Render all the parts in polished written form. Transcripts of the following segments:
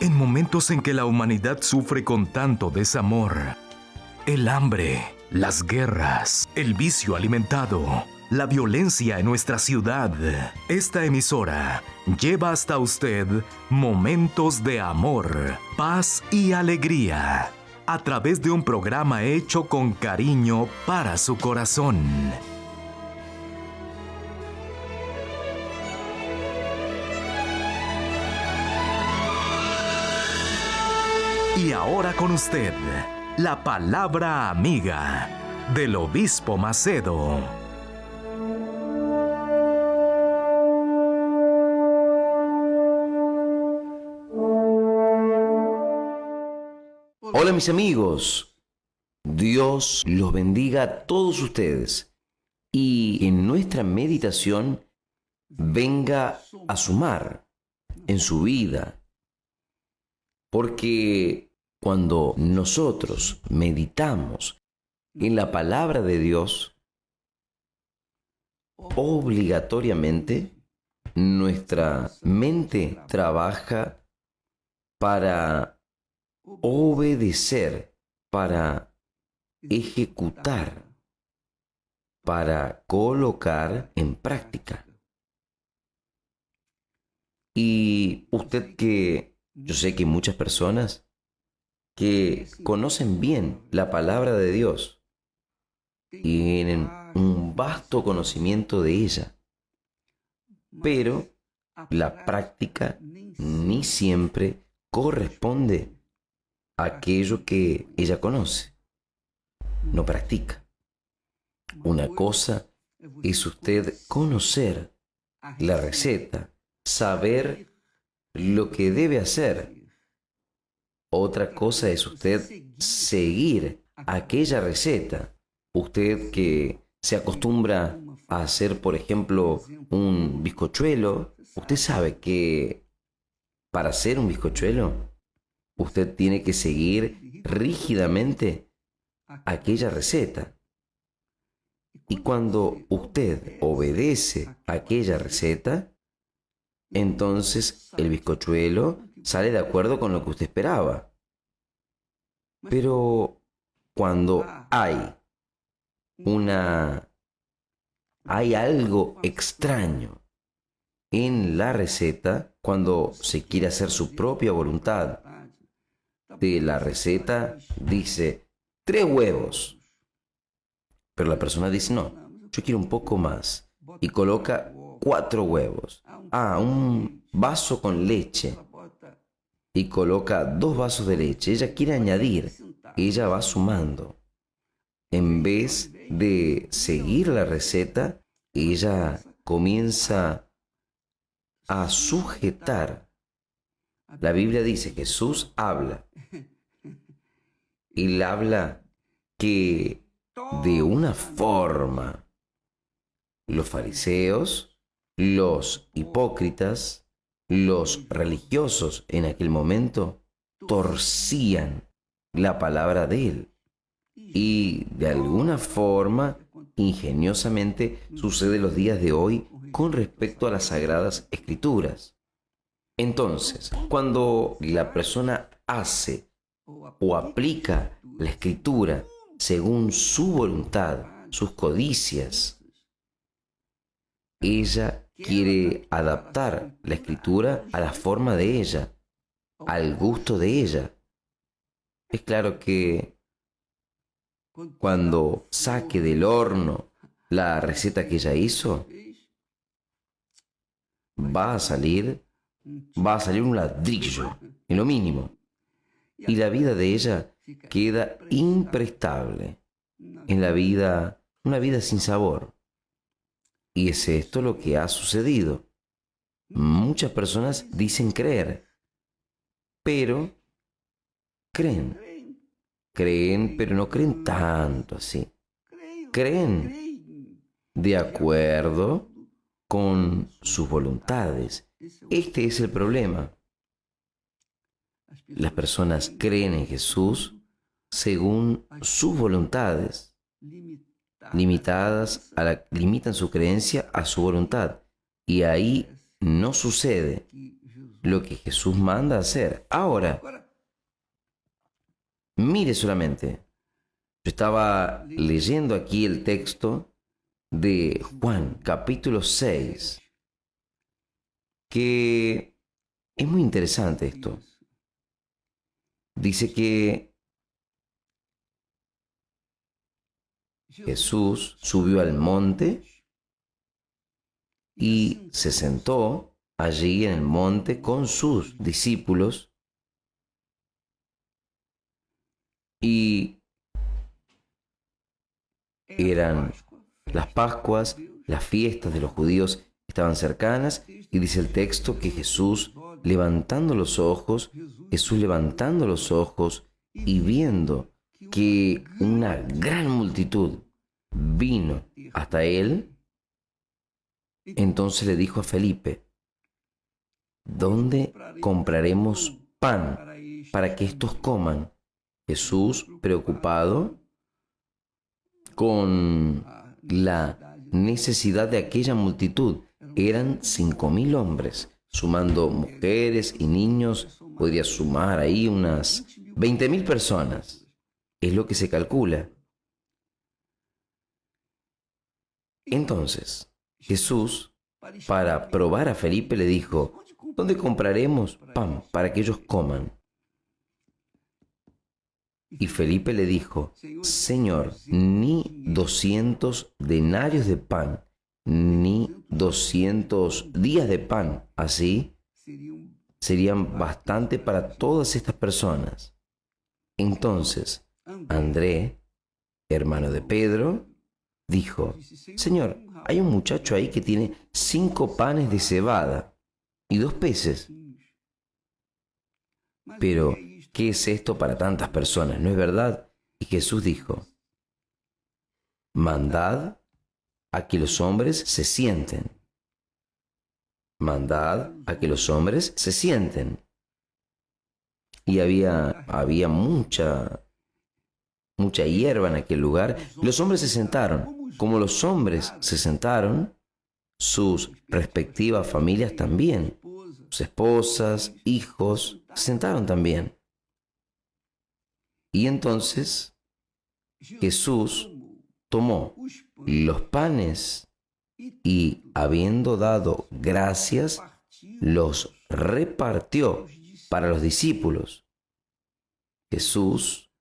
En momentos en que la humanidad sufre con tanto desamor, el hambre, las guerras, el vicio alimentado, la violencia en nuestra ciudad, esta emisora lleva hasta usted momentos de amor, paz y alegría, a través de un programa hecho con cariño para su corazón. Y ahora con usted, la palabra amiga del Obispo Macedo. Hola mis amigos, Dios los bendiga a todos ustedes y en nuestra meditación venga a sumar en su vida, porque cuando nosotros meditamos en la palabra de Dios, obligatoriamente nuestra mente trabaja para obedecer, para ejecutar, para colocar en práctica. Y usted yo sé que muchas personas que conocen bien la palabra de Dios y tienen un vasto conocimiento de ella, pero la práctica ni siempre corresponde a aquello que ella conoce, no practica. Una cosa es usted conocer la receta, saber lo que debe hacer. Otra cosa es usted seguir aquella receta. Usted que se acostumbra a hacer, por ejemplo, un bizcochuelo, usted sabe que para hacer un bizcochuelo, usted tiene que seguir rígidamente aquella receta. Y cuando usted obedece aquella receta, entonces el bizcochuelo sale de acuerdo con lo que usted esperaba. Pero cuando hay algo extraño en la receta, cuando se quiere hacer su propia voluntad de la receta, dice 3 huevos. Pero la persona dice, no, yo quiero un poco más. Y coloca 4 huevos. Un vaso con leche. Y coloca 2 vasos de leche. Ella quiere añadir. Ella va sumando. En vez de seguir la receta, ella comienza a sujetar. La Biblia dice, Jesús habla. Él habla que de una forma los fariseos, los hipócritas, los religiosos en aquel momento torcían la palabra de él. Y de alguna forma, ingeniosamente, sucede los días de hoy con respecto a las Sagradas Escrituras. Entonces, cuando la persona hace o aplica la Escritura según su voluntad, sus codicias, ella quiere adaptar la Escritura a la forma de ella, al gusto de ella. Es claro que cuando saque del horno la receta que ella hizo, va a salir un ladrillo, en lo mínimo. Y la vida de ella queda imprestable. En la vida, una vida sin sabor. Y es esto lo que ha sucedido. Muchas personas dicen creer, pero creen. Creen, pero no creen tanto así. Creen de acuerdo con sus voluntades. Este es el problema. Las personas creen en Jesús según sus voluntades, limitan su creencia a su voluntad. Y ahí no sucede lo que Jesús manda hacer. Ahora, mire solamente, yo estaba leyendo aquí el texto de Juan, capítulo 6, que es muy interesante esto. Dice que Jesús subió al monte y se sentó allí en el monte con sus discípulos y eran las Pascuas, las fiestas de los judíos estaban cercanas y dice el texto que Jesús levantando los ojos y viendo que una gran multitud vino hasta él, entonces le dijo a Felipe, ¿dónde compraremos pan para que estos coman? Jesús, preocupado con la necesidad de aquella multitud, eran 5.000 hombres, sumando mujeres y niños, podría sumar ahí unas 20.000 personas. Es lo que se calcula. Entonces, Jesús, para probar a Felipe, le dijo, ¿dónde compraremos pan para que ellos coman? Y Felipe le dijo, Señor, ni 200 denarios de pan, ni 200 días de pan, así serían bastante para todas estas personas. Entonces, André, hermano de Pedro, dijo, Señor, hay un muchacho ahí que tiene 5 panes de cebada y 2 peces. Pero, ¿qué es esto para tantas personas? ¿No es verdad? Y Jesús dijo, mandad a que los hombres se sienten. Mandad a que los hombres se sienten. Y había mucha hierba en aquel lugar. Los hombres se sentaron. Como los hombres se sentaron, sus respectivas familias también. Sus esposas, hijos, se sentaron también. Y entonces Jesús tomó los panes y, habiendo dado gracias, los repartió para los discípulos. Jesús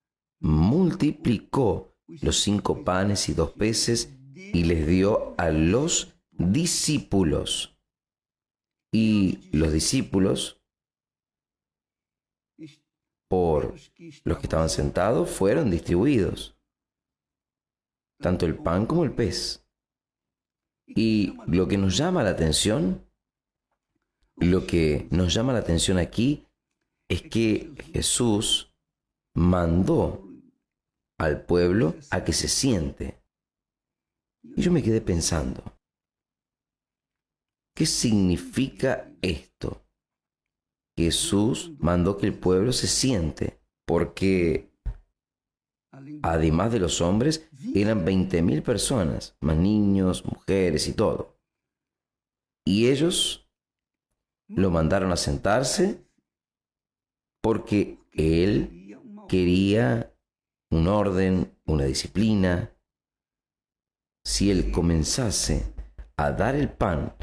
multiplicó los 5 panes y 2 peces y les dio a los discípulos. Y los discípulos, por los que estaban sentados, fueron distribuidos, tanto el pan como el pez. Y lo que nos llama la atención aquí es que Jesús mandó al pueblo a que se siente. Y yo me quedé pensando, ¿qué significa esto? Jesús mandó que el pueblo se siente, porque además de los hombres, eran 20.000 personas, más niños, mujeres y todo. Y ellos lo mandaron a sentarse porque él quería un orden, una disciplina. Si él comenzase a dar el pan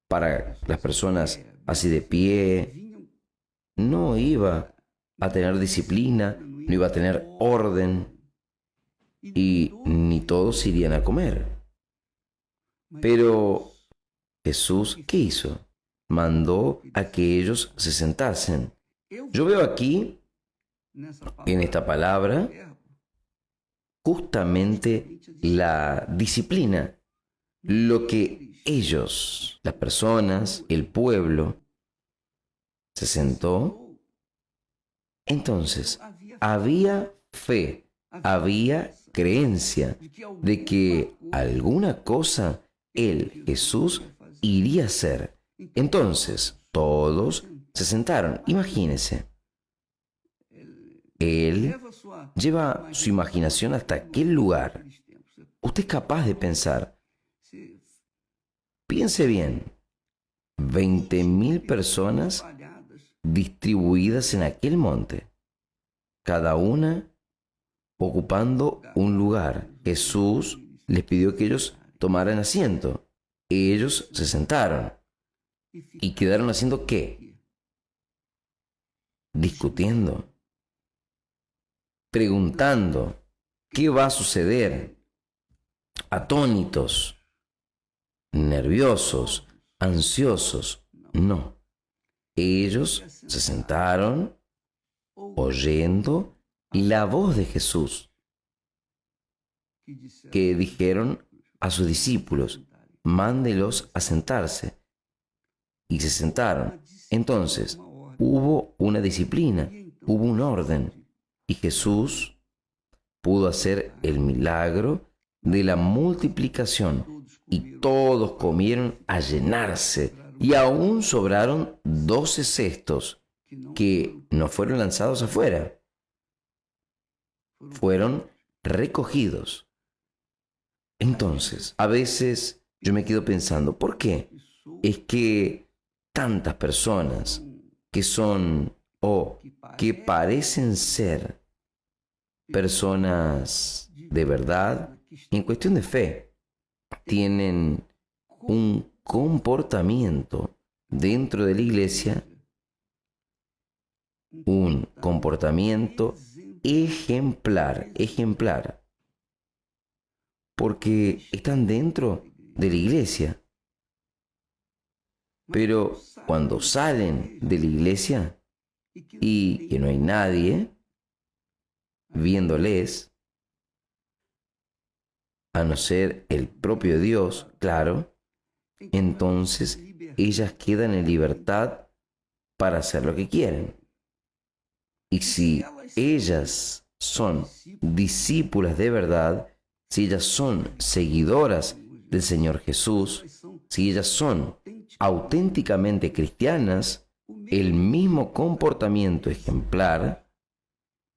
para las personas así de pie, no iba a tener disciplina, no iba a tener orden y ni todos irían a comer. Pero Jesús, ¿qué hizo? Mandó a que ellos se sentasen. Yo veo aquí, en esta palabra, justamente la disciplina, lo que ellos, las personas, el pueblo, se sentó. Entonces, había fe, había creencia de que alguna cosa él, Jesús, iría a hacer. Entonces, todos se sentaron. Imagínense. Él lleva su imaginación hasta aquel lugar. Usted es capaz de pensar. Piense bien. 20.000 personas distribuidas en aquel monte, cada una ocupando un lugar. Jesús les pidió que ellos tomaran asiento. Ellos se sentaron y quedaron haciendo ¿qué? Discutiendo, preguntando qué va a suceder, atónitos, nerviosos, ansiosos. No, ellos se sentaron oyendo la voz de Jesús, que dijeron a sus discípulos: mándelos a sentarse. Y se sentaron. Entonces, hubo una disciplina, hubo un orden, y Jesús pudo hacer el milagro de la multiplicación, y todos comieron a llenarse, y aún sobraron 12 cestos que no fueron lanzados afuera, fueron recogidos. Entonces, a veces yo me quedo pensando, ¿por qué es que tantas personas que son o que parecen ser personas de verdad, en cuestión de fe, tienen un comportamiento dentro de la iglesia, un comportamiento ejemplar, porque están dentro de la iglesia? Pero cuando salen de la iglesia y que no hay nadie viéndoles, a no ser el propio Dios, claro, entonces ellas quedan en libertad para hacer lo que quieren. Y si ellas son discípulas de verdad, si ellas son seguidoras del Señor Jesús, si ellas son auténticamente cristianas, el mismo comportamiento ejemplar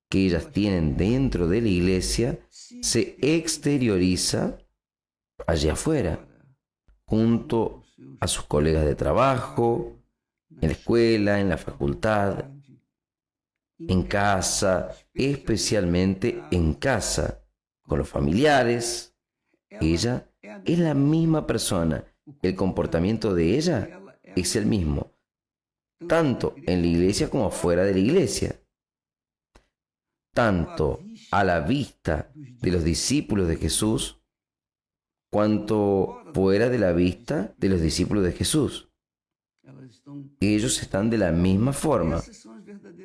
que ellas tienen dentro de la iglesia se exterioriza allá afuera, junto a sus colegas de trabajo, en la escuela, en la facultad, en casa, especialmente en casa, con los familiares. Ella es la misma persona. El comportamiento de ella es el mismo, tanto en la iglesia como fuera de la iglesia. Tanto a la vista de los discípulos de Jesús, cuanto fuera de la vista de los discípulos de Jesús. Ellos están de la misma forma.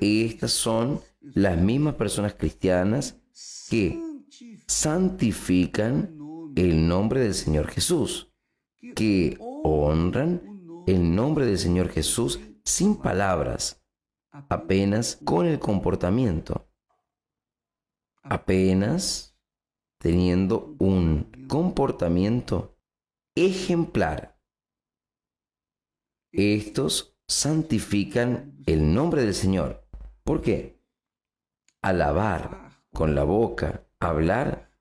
Estas son las mismas personas cristianas que santifican el nombre del Señor Jesús, que honran el nombre del Señor Jesús sin palabras, apenas con el comportamiento, apenas teniendo un comportamiento ejemplar. Estos santifican el nombre del Señor. ¿Por qué? Alabar con la boca, hablar,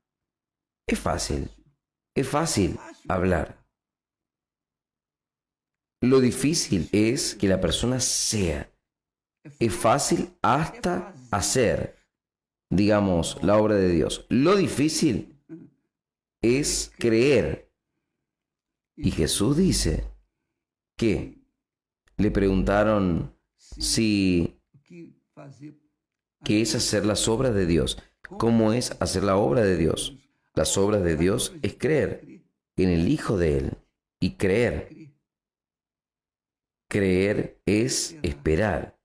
es fácil hablar. Lo difícil es que la persona sea. Es fácil hasta hacer, digamos, la obra de Dios. Lo difícil es creer. Y Jesús dice que le preguntaron si qué es hacer las obras de Dios. ¿Cómo es hacer la obra de Dios? Las obras de Dios es creer en el Hijo de Él y creer. Creer es esperar,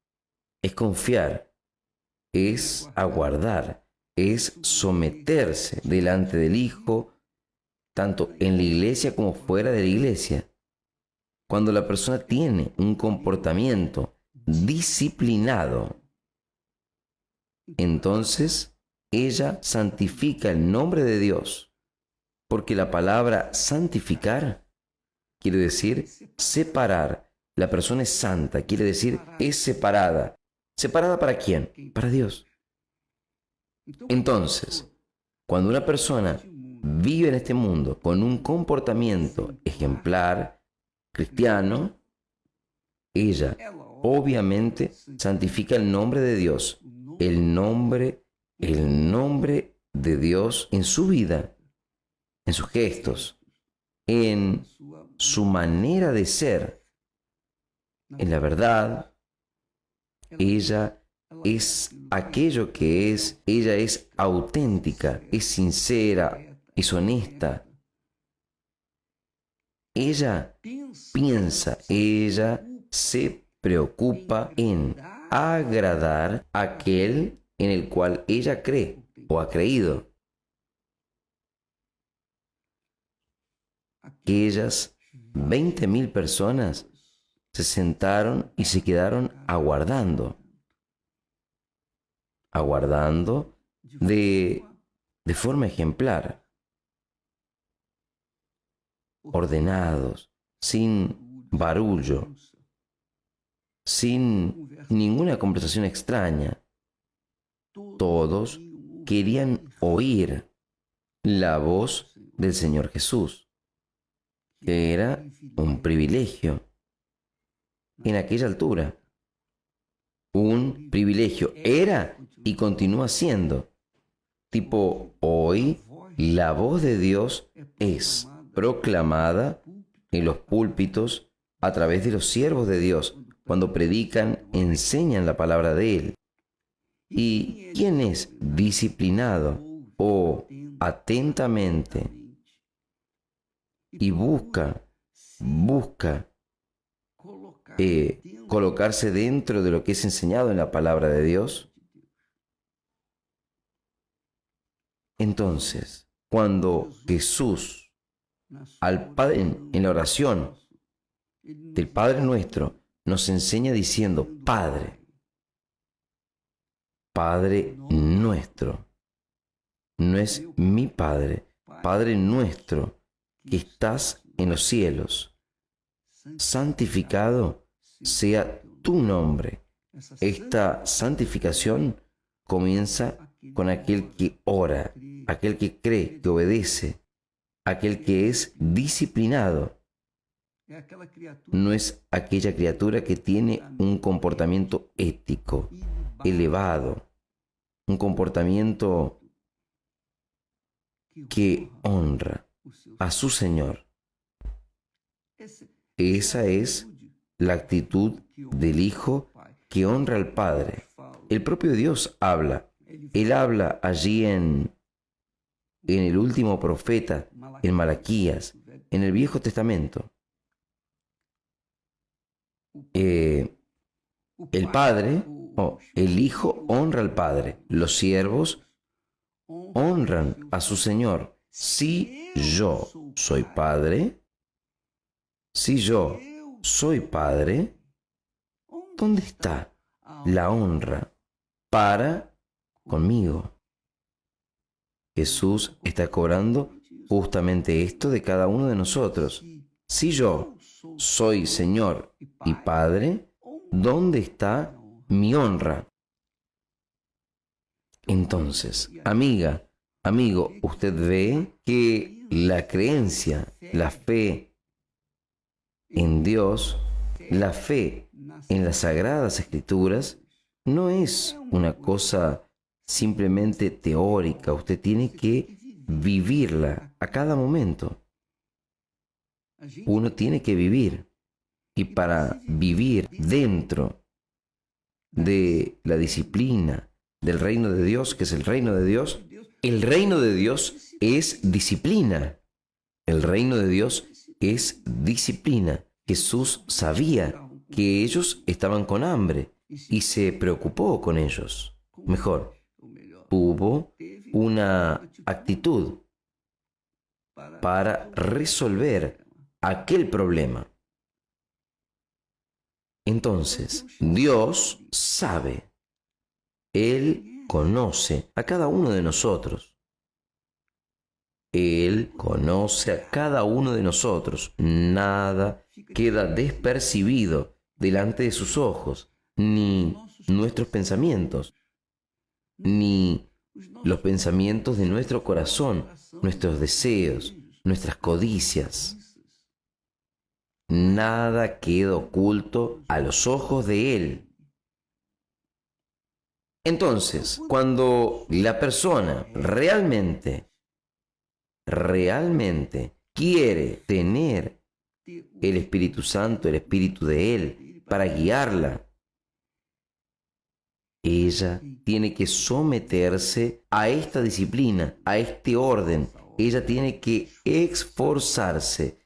es confiar, es aguardar, es someterse delante del Hijo, tanto en la iglesia como fuera de la iglesia. Cuando la persona tiene un comportamiento disciplinado, entonces ella santifica el nombre de Dios, porque la palabra santificar quiere decir separar. La persona es santa, quiere decir es separada. ¿Separada para quién? Para Dios. Entonces, cuando una persona vive en este mundo con un comportamiento ejemplar, cristiano, ella obviamente santifica el nombre de Dios, el nombre de Dios en su vida, en sus gestos, en su manera de ser. En la verdad, ella es aquello que es, ella es auténtica, es sincera, es honesta. Ella piensa, ella se preocupa en agradar a aquel en el cual ella cree o ha creído. Aquellas 20.000 personas se sentaron y se quedaron aguardando de forma ejemplar, ordenados, sin barullo, sin ninguna conversación extraña. Todos querían oír la voz del Señor Jesús, que era un privilegio en aquella altura. Un privilegio era y continúa siendo. Tipo, hoy la voz de Dios es proclamada en los púlpitos a través de los siervos de Dios. Cuando predican, enseñan la palabra de Él. ¿Y quién es disciplinado o atentamente y busca colocarse dentro de lo que es enseñado en la palabra de Dios? Entonces, cuando Jesús al Padre en la oración del Padre Nuestro nos enseña diciendo: Padre nuestro, no es mi Padre, Padre nuestro que estás en los cielos, santificado sea tu nombre. Esta santificación comienza con aquel que ora, aquel que cree, que obedece, aquel que es disciplinado. No es aquella criatura que tiene un comportamiento ético, elevado, un comportamiento que honra a su Señor. Esa es la actitud del Hijo que honra al Padre. El propio Dios habla. Él habla allí en el último profeta, en Malaquías, en el Viejo Testamento. El Padre, el Hijo honra al Padre. Los siervos honran a su Señor. Si yo soy Padre, ¿dónde está la honra para conmigo? Jesús está cobrando justamente esto de cada uno de nosotros. Si yo soy Señor y Padre, ¿dónde está mi honra? Entonces, amiga, amigo, usted ve que la creencia, la fe en Dios, la fe en las Sagradas Escrituras, no es una cosa simplemente teórica. Usted tiene que vivirla a cada momento. Uno tiene que vivir. Y para vivir dentro de la disciplina del reino de Dios, que es el reino de Dios es disciplina. El reino de Dios es disciplina. Jesús sabía que ellos estaban con hambre y se preocupó con ellos. Mejor, tuvo una actitud para resolver aquel problema. Entonces, Dios sabe, Él conoce a cada uno de nosotros. Él conoce a cada uno de nosotros. Nada queda despercibido delante de sus ojos, ni nuestros pensamientos, ni los pensamientos de nuestro corazón, nuestros deseos, nuestras codicias. nada queda oculto a los ojos de Él. Entonces, cuando la persona realmente quiere tener el Espíritu Santo, el Espíritu de Él, para guiarla, ella tiene que someterse a esta disciplina, a este orden. Ella tiene que esforzarse.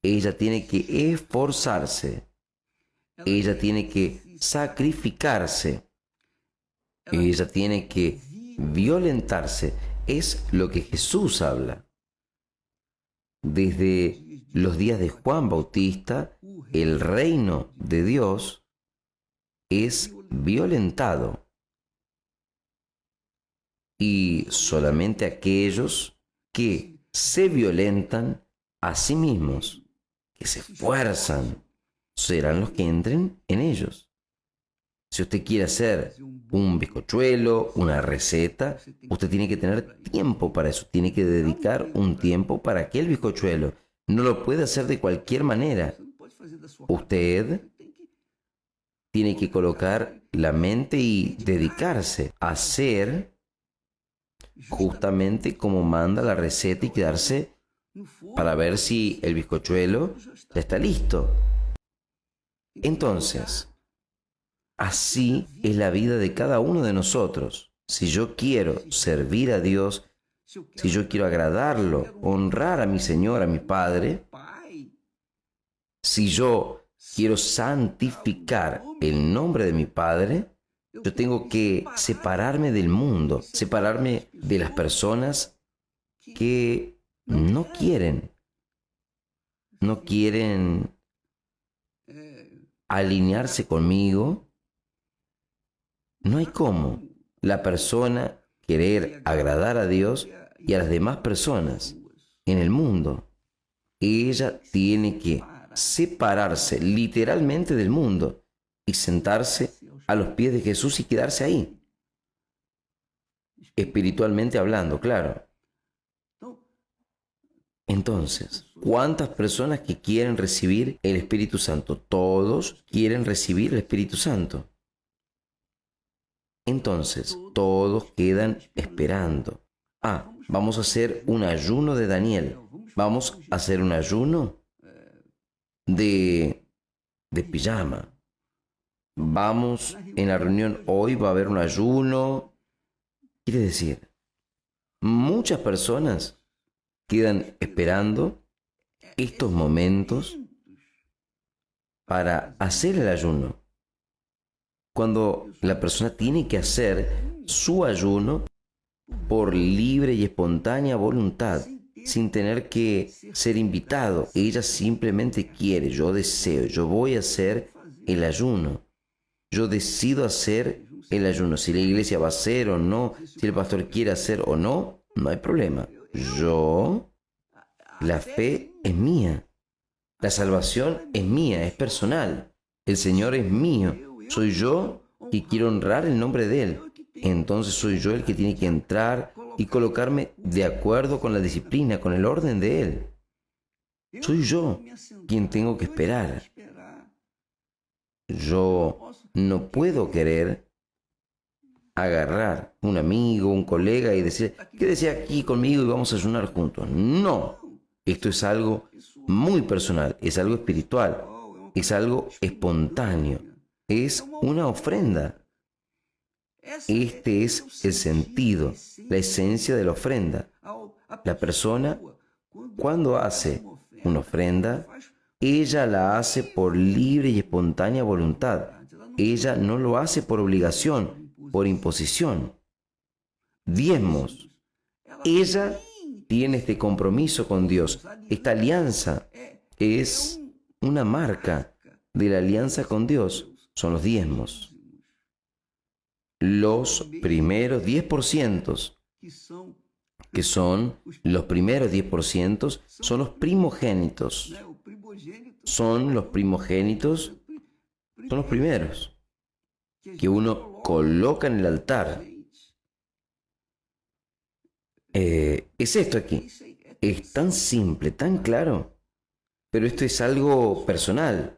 Ella tiene que esforzarse. Ella tiene que sacrificarse. Ella tiene que violentarse. Es lo que Jesús habla. Desde los días de Juan Bautista, el reino de Dios es violentado. Y solamente aquellos que se violentan a sí mismos, que se esfuerzan, serán los que entren en ellos. Si usted quiere hacer un bizcochuelo, una receta, usted tiene que tener tiempo para eso. Tiene que dedicar un tiempo para aquel bizcochuelo. No lo puede hacer de cualquier manera. Usted tiene que colocar la mente y dedicarse a hacer justamente como manda la receta y quedarse para ver si el bizcochuelo ya está listo. Entonces, así es la vida de cada uno de nosotros. Si yo quiero servir a Dios, si yo quiero agradarlo, honrar a mi Señor, a mi Padre, si yo quiero santificar el nombre de mi Padre, yo tengo que separarme del mundo, separarme de las personas que no quieren alinearse conmigo. No hay cómo la persona querer agradar a Dios y a las demás personas en el mundo. Ella tiene que separarse literalmente del mundo y sentarse a los pies de Jesús y quedarse ahí. Espiritualmente hablando, claro. Entonces, ¿cuántas personas que quieren recibir el Espíritu Santo? Todos quieren recibir el Espíritu Santo. Entonces, todos quedan esperando. Vamos a hacer un ayuno de Daniel. Vamos a hacer un ayuno de pijama. Vamos, en la reunión hoy va a haber un ayuno. Quiere decir, muchas personas quedan esperando estos momentos para hacer el ayuno. Cuando la persona tiene que hacer su ayuno por libre y espontánea voluntad, sin tener que ser invitado. Ella simplemente quiere, yo deseo, yo voy a hacer el ayuno. Yo decido hacer el ayuno. Si la iglesia va a hacer o no, si el pastor quiere hacer o no, no hay problema. La fe es mía. La salvación es mía, es personal. El Señor es mío. Soy yo que quiero honrar el nombre de Él. Entonces soy yo el que tiene que entrar y colocarme de acuerdo con la disciplina, con el orden de Él. Soy yo quien tengo que esperar. Yo no puedo querer agarrar un amigo, un colega y decir, quédese aquí conmigo y vamos a ayunar juntos. No, esto es algo muy personal, es algo espiritual, es algo espontáneo, es una ofrenda. Este es el sentido, la esencia de la ofrenda. La persona, cuando hace una ofrenda, ella la hace por libre y espontánea voluntad. Ella no lo hace por obligación, por imposición. Diezmos. Ella tiene este compromiso con Dios. Esta alianza es una marca de la alianza con Dios. Son los diezmos. Los primeros 10%, que son los primeros 10%, son los primogénitos. Son los primogénitos, son los primeros que uno coloca en el altar. Es esto aquí. Es tan simple, tan claro. Pero esto es algo personal.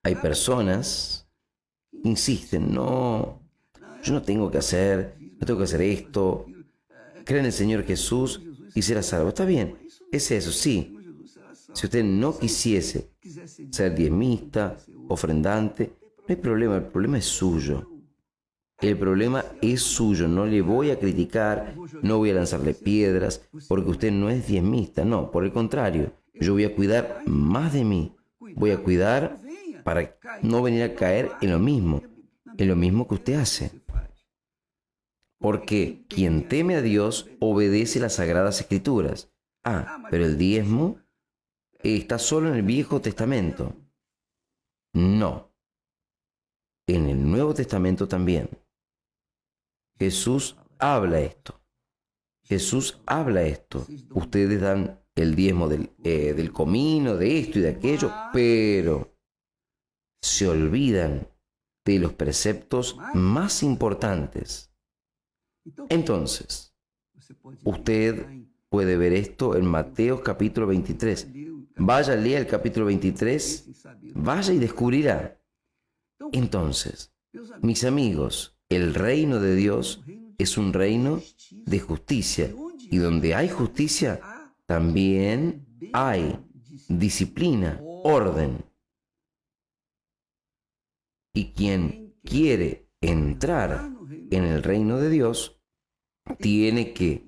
Hay personas que insisten, no, yo no tengo que hacer esto. Cree en el Señor Jesús y será salvo. Está bien, es eso, sí. Si usted no quisiese ser diezmista, ofrendante, no hay problema, el problema es suyo. El problema es suyo, no le voy a criticar, no voy a lanzarle piedras, porque usted no es diezmista, no, por el contrario, yo voy a cuidar más de mí, voy a cuidar para no venir a caer en lo mismo que usted hace. Porque quien teme a Dios obedece las Sagradas Escrituras. Pero el diezmo está solo en el Viejo Testamento. No, en el Nuevo Testamento también. Jesús habla esto. Ustedes dan el diezmo del comino, de esto y de aquello, pero se olvidan de los preceptos más importantes. Entonces, usted puede ver esto en Mateo capítulo 23. Vaya, lea el capítulo 23, vaya y descubrirá. Entonces, mis amigos, el reino de Dios es un reino de justicia. Y donde hay justicia, también hay disciplina, orden. Y quien quiere entrar en el reino de Dios, tiene que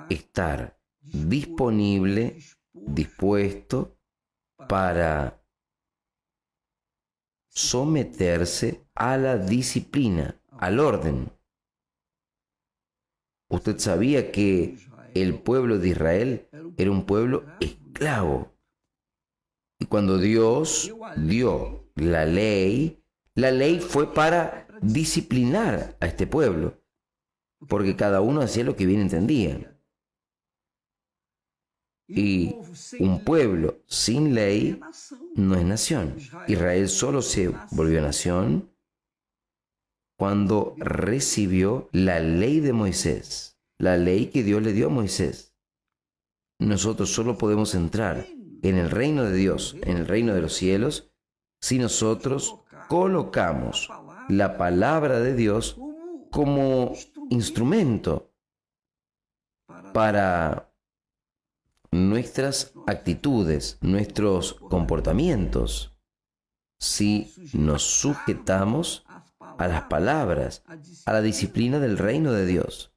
estar disponible, dispuesto para someterse a la disciplina, al orden. Usted sabía que el pueblo de Israel era un pueblo esclavo. Y cuando Dios dio la ley fue para disciplinar a este pueblo, porque cada uno hacía lo que bien entendía. Y un pueblo sin ley no es nación. Israel solo se volvió nación cuando recibió la ley de Moisés, la ley que Dios le dio a Moisés. Nosotros solo podemos entrar en el reino de Dios, en el reino de los cielos, si nosotros colocamos la palabra de Dios como instrumento para nuestras actitudes, nuestros comportamientos, si nos sujetamos a las palabras, a la disciplina del reino de Dios.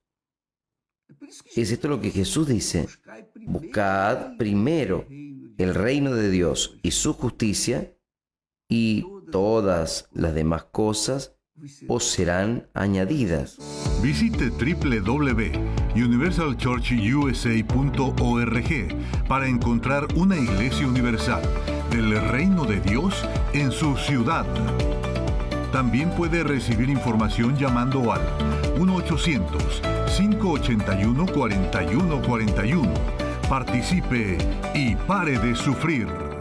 Es esto lo que Jesús dice: buscad primero el reino de Dios y su justicia, y todas las demás cosas os serán añadidas. Visite www.universalchurchusa.org para encontrar una iglesia universal del reino de Dios en su ciudad. También puede recibir información llamando al 1-800-581-4141. Participe y pare de sufrir.